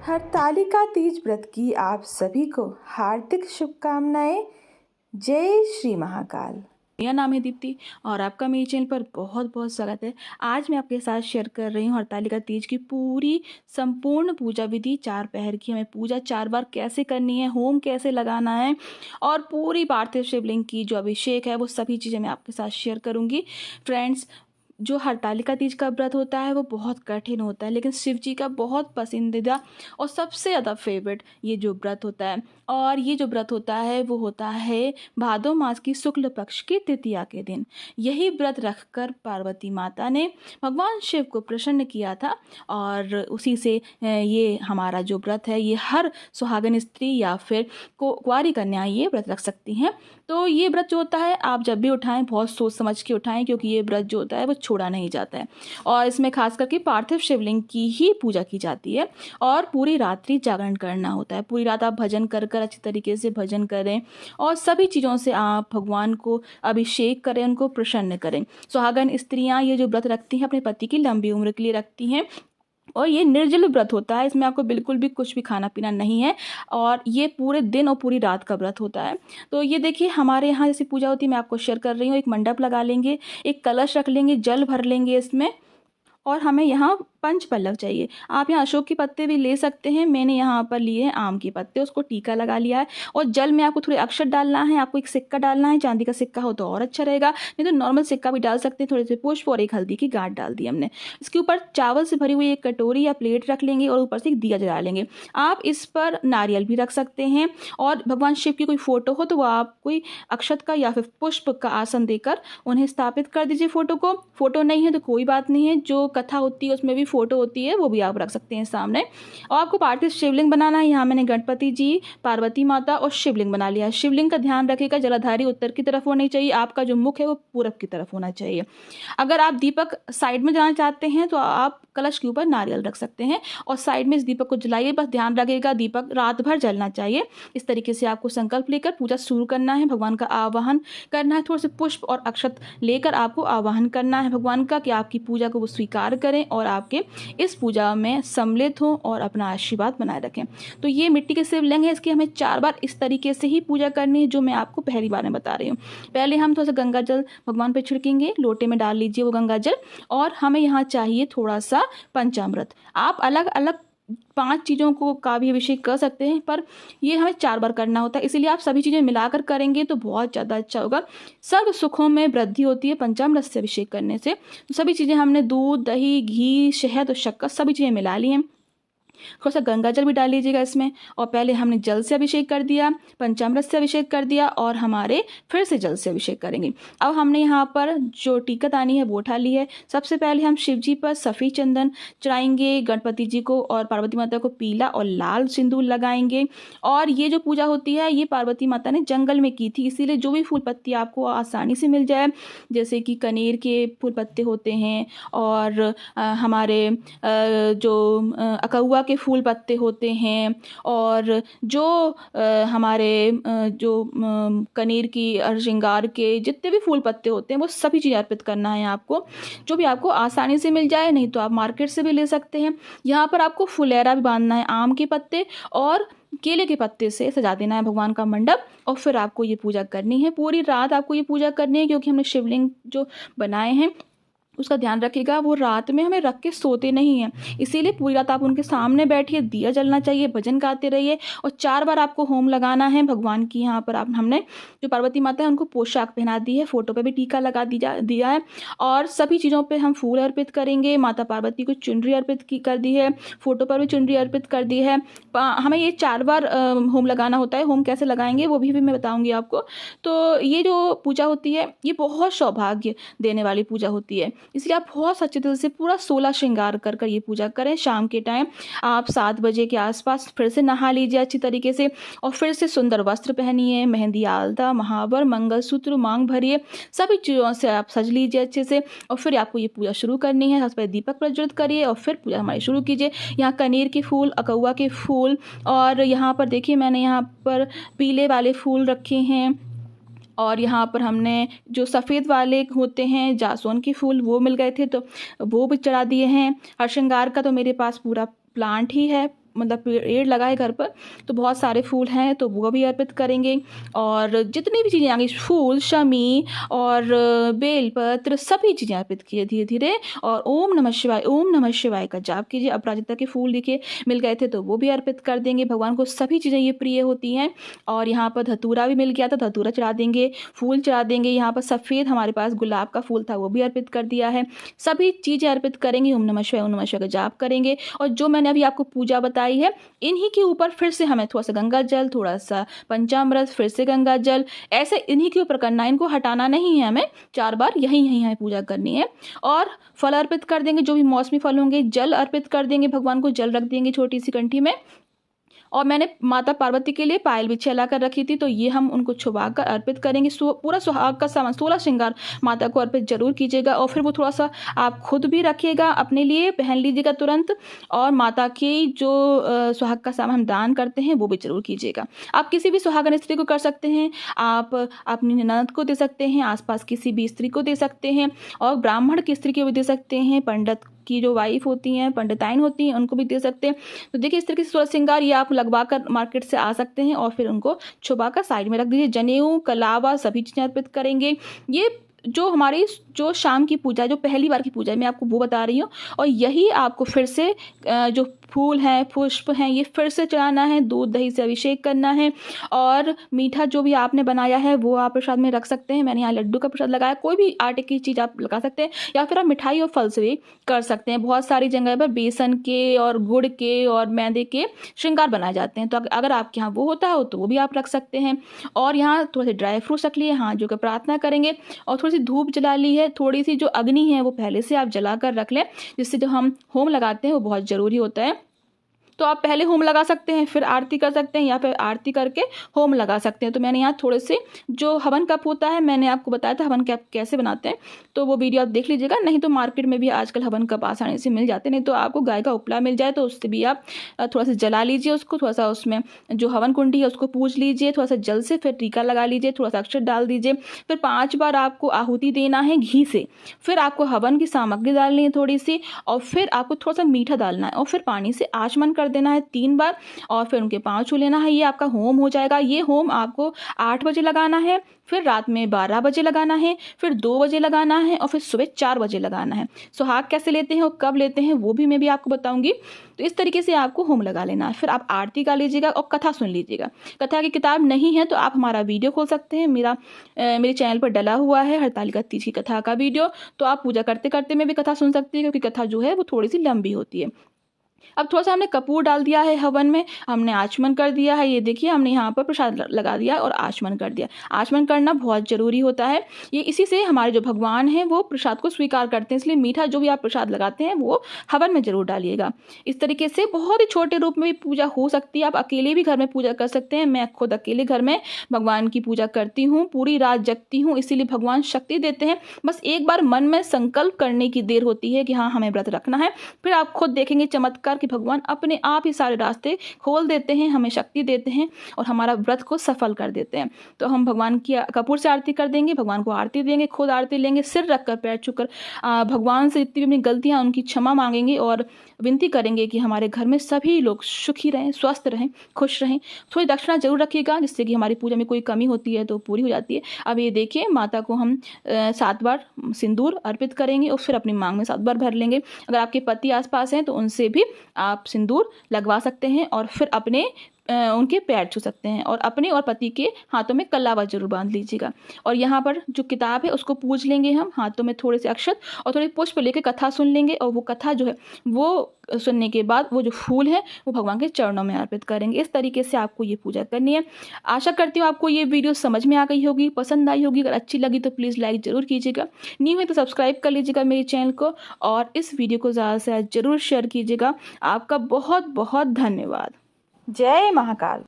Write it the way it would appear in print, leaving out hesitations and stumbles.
हरतालिका तीज व्रत की आप सभी को हार्दिक शुभकामनाएं। जय श्री महाकाल। मेरा नाम है दीप्ति और आपका मेरे चैनल पर बहुत बहुत स्वागत है। आज मैं आपके साथ शेयर कर रही हूँ हरतालिका तीज की पूरी संपूर्ण पूजा विधि। 4 पहर की हमें पूजा 4 बार कैसे करनी है, होम कैसे लगाना है और पूरी पार्थिव शिवलिंग की जो अभिषेक है वो सभी चीज़ें मैं आपके साथ शेयर करूँगी। फ्रेंड्स, जो हरतालिका तीज का व्रत होता है वो बहुत कठिन होता है, लेकिन शिव जी का बहुत पसंदीदा और सबसे ज़्यादा फेवरेट ये जो व्रत होता है। और ये जो व्रत होता है वो होता है भादो मास की शुक्ल पक्ष की तृतीया के दिन। यही व्रत रखकर पार्वती माता ने भगवान शिव को प्रसन्न किया था और उसी से ये हमारा जो व्रत है ये हर सुहागन स्त्री या फिर कुंवारी कन्या ये व्रत रख सकती हैं। तो ये व्रत जो होता है आप जब भी उठाएं बहुत सोच समझ के उठाएं, क्योंकि ये व्रत जो होता है वो छोड़ा नहीं जाता है। और इसमें खास करके पार्थिव शिवलिंग की ही पूजा की जाती है और पूरी रात्रि जागरण करना होता है। पूरी रात आप भजन कर अच्छी तरीके से भजन करें और सभी चीज़ों से आप भगवान को अभिषेक करें, उनको प्रसन्न करें। सुहागन स्त्रियां ये जो व्रत रखती हैं अपने पति की लंबी उम्र के लिए रखती हैं। और ये निर्जल व्रत होता है, इसमें आपको बिल्कुल भी कुछ भी खाना पीना नहीं है और ये पूरे दिन और पूरी रात का व्रत होता है। तो ये देखिए हमारे यहाँ जैसी पूजा होती है, मैं आपको शेयर कर रही हूँ। एक मंडप लगा लेंगे, एक कलश रख लेंगे, जल भर लेंगे इसमें, और हमें यहाँ पंच पल्लव चाहिए। आप यहाँ अशोक के पत्ते भी ले सकते हैं, मैंने यहाँ पर लिए हैं आम के पत्ते, उसको टीका लगा लिया है। और जल में आपको थोड़े अक्षत डालना है, आपको एक सिक्का डालना है, चांदी का सिक्का हो तो और अच्छा रहेगा, नहीं तो नॉर्मल सिक्का भी डाल सकते हैं। थोड़े से पुष्प और एक हल्दी की गांठ डाल दी हमने। इसके ऊपर चावल से भरी हुई एक कटोरी या प्लेट रख लेंगे और ऊपर से एक दिया जला लेंगे। आप इस पर नारियल भी रख सकते हैं और भगवान शिव की कोई फोटो हो तो वो आप कोई अक्षत का या फिर पुष्प का आसन देकर उन्हें स्थापित कर दीजिए। फोटो को, फोटो नहीं है तो कोई बात नहीं है, जो कथा होती है उसमें भी फोटो होती है वो भी आप रख सकते हैं सामने। और आपको पार्थिव शिवलिंग बनाना है। यहाँ मैंने गणपति जी, पार्वती माता और शिवलिंग बना लिया है। शिवलिंग का ध्यान रखिएगा जलाधारी उत्तर की तरफ होनी चाहिए, आपका जो मुख है वो पूरब की तरफ होना चाहिए। अगर आप दीपक साइड में जलाना चाहते हैं तो आप कलश के ऊपर नारियल रख सकते हैं और साइड में इस दीपक को जलाइए। बस ध्यान रखिएगा दीपक रात भर जलना चाहिए। इस तरीके से आपको संकल्प लेकर पूजा शुरू करना है, भगवान का आवाहन करना है। थोड़े से पुष्प और अक्षत लेकर आपको आवाहन करना है भगवान का कि आपकी पूजा को वो स्वीकार करें और आपके इस पूजा में सम्मिलित हों और अपना आशीर्वाद बनाए रखें। तो ये मिट्टी के शिवलिंग है, इसकी हमें 4 बार इस तरीके से ही पूजा करनी है, जो मैं आपको पहली बार में बता रही हूँ। पहले हम थोड़ा सा गंगा जल भगवान पे छिड़केंगे, लोटे में डाल लीजिए वो गंगा जल, और हमें यहाँ चाहिए थोड़ा सा पंचामृत। आप अलग अलग 5 चीज़ों को का भी अभिषेक कर सकते हैं, पर ये हमें 4 बार करना होता है, इसीलिए आप सभी चीज़ें मिलाकर करेंगे तो बहुत ज़्यादा अच्छा होगा। सर्व सुखों में वृद्धि होती है पंचामृत से अभिषेक करने से। तो सभी चीज़ें हमने दूध, दही, घी, शहद और शक्कर सभी चीज़ें मिला ली हैं। थोड़ा सा गंगा जल भी डाल लीजिएगा इसमें। और पहले हमने जल से अभिषेक कर दिया, पंचामृत से अभिषेक कर दिया और हमारे फिर से जल से अभिषेक करेंगे। अब हमने यहाँ पर जो टीकत आनी है वो उठा ली है। सबसे पहले हम शिव जी पर सफ़ेद चंदन चढ़ाएंगे, गणपति जी को और पार्वती माता को पीला और लाल सिंदूर लगाएंगे। और ये जो पूजा होती है ये पार्वती माता ने जंगल में की थी, इसीलिए जो भी फूल पत्ती आपको आसानी से मिल जाए, जैसे कि कनेर के फूल पत्ते होते हैं और हमारे जो अकउआ के फूल पत्ते होते हैं, और जो हमारे जो कनेर की और श्रृंगार के जितने भी फूल पत्ते होते हैं वो सभी चीज़ अर्पित करना है आपको, जो भी आपको आसानी से मिल जाए, नहीं तो आप मार्केट से भी ले सकते हैं। यहाँ पर आपको फुलेरा भी बांधना है, आम के पत्ते और केले के पत्ते से सजा देना है भगवान का मंडप, और फिर आपको ये पूजा करनी है। पूरी रात आपको ये पूजा करनी है, क्योंकि हमने शिवलिंग जो बनाए हैं उसका ध्यान रखिएगा, वो रात में हमें रख के सोते नहीं हैं, इसीलिए पूरी रात आप उनके सामने बैठिए, दिया जलना चाहिए, भजन गाते रहिए। और 4 बार आपको होम लगाना है भगवान की। यहाँ पर हमने जो पार्वती माता है उनको पोशाक पहना दी है, फोटो पे भी टीका लगा दिया है, और सभी चीज़ों पे हम फूल अर्पित करेंगे। माता पार्वती को चुनरी अर्पित कर दी है, फोटो पर भी चुनरी अर्पित कर दी है। हमें ये 4 बार होम लगाना होता है। होम कैसे लगाएंगे वो भी मैं बताऊँगी आपको। तो ये जो पूजा होती है ये बहुत सौभाग्य देने वाली पूजा होती है, इसलिए आप बहुत सच्चे दिल से पूरा 16 श्रृंगार कर ये पूजा करें। शाम के टाइम आप 7 बजे के आसपास फिर से नहा लीजिए अच्छी तरीके से, और फिर से सुंदर वस्त्र पहनिए, मेहंदी, आलता, महावर, मंगलसूत्र, मांग भरिए, सभी चीज़ों से आप सज लीजिए अच्छे से। और फिर आपको ये पूजा शुरू करनी है। सबसे पहले दीपक प्रज्वलित करिए और फिर पूजा हमारी शुरू कीजिए। यहाँ कनेर के फूल, अकउआ के फूल, और यहाँ पर देखिए मैंने यहाँ पर पीले वाले फूल रखे हैं, और यहाँ पर हमने जो सफ़ेद वाले होते हैं जासवन के फूल वो मिल गए थे तो वो भी चढ़ा दिए हैं। और श्रृंगार का तो मेरे पास पूरा प्लांट ही है, मतलब पेड़ लगा है घर पर, तो बहुत सारे फूल हैं तो वो भी अर्पित करेंगे। और जितनी भी चीज़ें आगे फूल, शमी और बेलपत्र सभी चीज़ें अर्पित किए धीरे धीरे। और ओम नमः शिवाय का जाप कीजिए। अपराजिता के फूल दिखे मिल गए थे तो वो भी अर्पित कर देंगे। भगवान को सभी चीज़ें ये प्रिय होती हैं। और यहाँ पर धतूरा भी मिल गया था, धतूरा चढ़ा देंगे, फूल चढ़ा देंगे। यहाँ पर सफ़ेद हमारे पास गुलाब का फूल था वो भी अर्पित कर दिया है। सभी चीज़ें अर्पित करेंगे। ओम नमः शिवाय का जाप करेंगे। और जो मैंने अभी आपको पूजा बताई है इन्हीं के ऊपर फिर से हमें थोड़ा सा गंगा जल, थोड़ा सा पंचामृत, फिर से गंगा जल, ऐसे इन्हीं के ऊपर करना है। इनको हटाना नहीं है, हमें 4 बार यहीं हमें पूजा करनी है। और फल अर्पित कर देंगे, जो भी मौसमी फल होंगे। जल अर्पित कर देंगे, भगवान को जल रख देंगे छोटी सी कंठी में। और मैंने माता पार्वती के लिए पायल बिछिया ला कर रखी थी तो ये हम उनको छुपा कर अर्पित करेंगे। पूरा सुहाग का सामान 16 श्रृंगार माता को अर्पित जरूर कीजिएगा। और फिर वो थोड़ा सा आप खुद भी रखिएगा, अपने लिए पहन लीजिएगा तुरंत। और माता की जो सुहाग का सामान हम दान करते हैं वो भी जरूर कीजिएगा। आप किसी भी सुहागन स्त्री को कर सकते हैं, आप अपनी ननद को दे सकते हैं, आसपास किसी भी स्त्री को दे सकते हैं, और ब्राह्मण की स्त्री को भी दे सकते हैं, पंडित की जो वाइफ होती हैं, पंडिताइन होती हैं, उनको भी दे सकते हैं। तो देखिए इस तरीके से 16 श्रृंगार ये आप लगवा कर मार्केट से आ सकते हैं और फिर उनको छुपा कर साइड में रख दीजिए। जनेऊ, कलावा सभी चीज़ें अर्पित करेंगे। ये जो हमारी जो शाम की पूजा है, जो पहली बार की पूजा है, मैं आपको वो बता रही हूँ। और यही आपको फिर से जो फूल हैं, पुष्प हैं, ये फिर से चढ़ाना है, दूध दही से अभिषेक करना है। और मीठा जो भी आपने बनाया है वो आप प्रसाद में रख सकते हैं। मैंने यहाँ लड्डू का प्रसाद लगाया, कोई भी आटे की चीज़ आप लगा सकते हैं, या फिर आप मिठाई और फल से भी कर सकते हैं। बहुत सारी जगह पर बेसन के और गुड़ के और मैदे के श्रृंगार बनाए जाते हैं, तो अगर आपके यहाँ वो होता है तो वो भी आप रख सकते हैं। और यहाँ थोड़े से ड्राई फ्रूट्स रख लिए, हाथ जो कर प्रार्थना करेंगे, और थोड़ी सी धूप जला ली है। थोड़ी सी जो अग्नि है वो पहले से आप जला कर रख लें, जिससे जो हम होम लगाते हैं वो बहुत ज़रूरी होता है। तो आप पहले होम लगा सकते हैं, फिर आरती कर सकते हैं, या फिर आरती करके होम लगा सकते हैं। तो मैंने यहाँ थोड़े से जो हवन कप होता है, मैंने आपको बताया था हवन कप कैसे बनाते हैं, तो वो वीडियो आप देख लीजिएगा। नहीं तो मार्केट में भी आजकल हवन कप आसानी से मिल जाते हैं, नहीं तो आपको गाय का उपला मिल जाए तो उससे भी आप थोड़ा सा जला लीजिए उसको, थोड़ा सा उसमें जो हवन कुंडी है उसको पूज लीजिए थोड़ा सा जल से, फिर टीका लगा लीजिए, थोड़ा सा अक्षत डाल दीजिए। फिर 5 बार आपको आहुति देना है घी से, फिर आपको हवन की सामग्री डालनी है थोड़ी सी, और फिर आपको थोड़ा सा मीठा डालना है, और फिर पानी से आचमन कर देना है 3 बार, और फिर उनके पाँव छू लेना है। ये आपका होम हो जाएगा। ये होम आपको 8 बजे लगाना है, फिर रात में 12 बजे लगाना है, फिर 2 बजे लगाना है, और फिर सुबह 4 बजे लगाना है। सुहाग कैसे लेते हैं और कब लेते हैं वो भी मैं भी आपको बताऊंगी। तो इस तरीके से आपको होम लगा लेना है। फिर आप आरती का लीजिएगा और कथा सुन लीजिएगा। कथा की किताब नहीं है तो आप हमारा वीडियो खोल सकते हैं, मेरे चैनल पर डला हुआ है हरतालिका तीज की कथा का वीडियो, तो आप पूजा करते करते में भी कथा सुन सकते हैं, क्योंकि कथा जो है वो थोड़ी सी लंबी होती है। अब थोड़ा सा हमने कपूर डाल दिया है हवन में, हमने आचमन कर दिया है। ये देखिए हमने यहाँ पर प्रसाद लगा दिया और आचमन कर दिया। आचमन करना बहुत जरूरी होता है, ये इसी से हमारे जो भगवान हैं वो प्रसाद को स्वीकार करते हैं। इसलिए मीठा जो भी आप प्रसाद लगाते हैं वो हवन में जरूर डालिएगा। इस तरीके से बहुत ही छोटे रूप में भी पूजा हो सकती है। आप अकेले भी घर में पूजा कर सकते हैं। मैं खुद अकेले घर में भगवान की पूजा करती हूँ, पूरी रात जगती हूँ, इसीलिए भगवान शक्ति देते हैं। बस एक बार मन में संकल्प करने की देर होती है कि हाँ हमें व्रत रखना है, फिर आप खुद देखेंगे चमत्कार कि भगवान अपने आप ही सारे रास्ते खोल देते हैं, हमें शक्ति देते हैं और हमारा व्रत को सफल कर देते हैं। तो हम भगवान की कपूर से आरती कर देंगे, भगवान को आरती देंगे, खुद आरती लेंगे, सिर रखकर पैर छूकर भगवान से जितनी भी अपनी गलतियां उनकी क्षमा मांगेंगे और विनती करेंगे कि हमारे घर में सभी लोग सुखी रहें, स्वस्थ रहें, खुश रहें। थोड़ी दक्षिणा जरूर रखिएगा, जिससे कि हमारी पूजा में कोई कमी होती है तो पूरी हो जाती है। अब ये देखिए माता को हम 7 बार सिंदूर अर्पित करेंगे और फिर अपनी मांग में 7 बार भर लेंगे। अगर आपके पति आसपास हैं तो उनसे भी आप सिंदूर लगवा सकते हैं और फिर अपने उनके पैर छू सकते हैं, और अपने और पति के हाथों में कलावा जरूर बांध लीजिएगा। और यहाँ पर जो किताब है उसको पूज लेंगे हम, हाथों में थोड़े से अक्षत और थोड़े पुष्प लेके कथा सुन लेंगे, और वो कथा जो है वो सुनने के बाद वो जो फूल है वो भगवान के चरणों में अर्पित करेंगे। इस तरीके से आपको ये पूजा करनी है। आशा करती हूँ आपको ये वीडियो समझ में आ गई होगी, पसंद आई होगी। अगर अच्छी लगी तो प्लीज़ लाइक जरूर कीजिएगा, न्यू है तो सब्सक्राइब कर लीजिएगा मेरे चैनल को, और इस वीडियो को ज़्यादा से ज़्यादा जरूर शेयर कीजिएगा। आपका बहुत बहुत धन्यवाद। जय महाकाल।